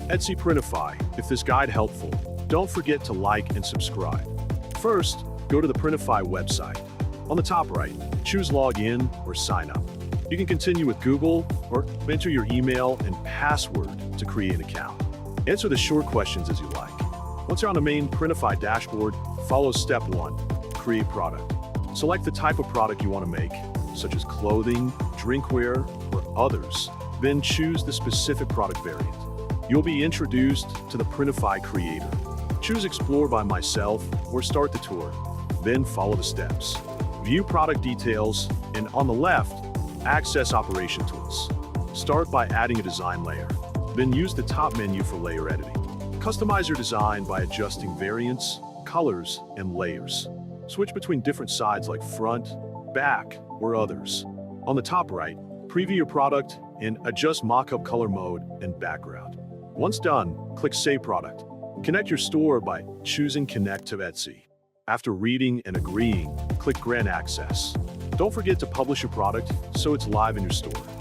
Etsy Printify. If this guide helpful, don't forget to like and subscribe. First, go to the Printify website. On the top right, choose Login or Sign Up. You can continue with Google or enter your email and password to create an account. Answer the short questions as you like. Once you're on the main Printify dashboard, follow step 1, create product. Select the type of product you want to make, such as clothing, drinkware, or others. Then choose the specific product variant. You'll be introduced to the Printify creator. Choose Explore by Myself or Start the tour. Then follow the steps. View product details, and on the left, access operation tools. Start by adding a design layer. Then use the top menu for layer editing. Customize your design by adjusting variants, colors, and layers. Switch between different sides like front, back, or others. On the top right, preview your product and adjust mockup color mode and background. Once done, click Save Product. Connect your store by choosing Connect to Etsy. After reading and agreeing, click Grant Access. Don't forget to publish your product so it's live in your store.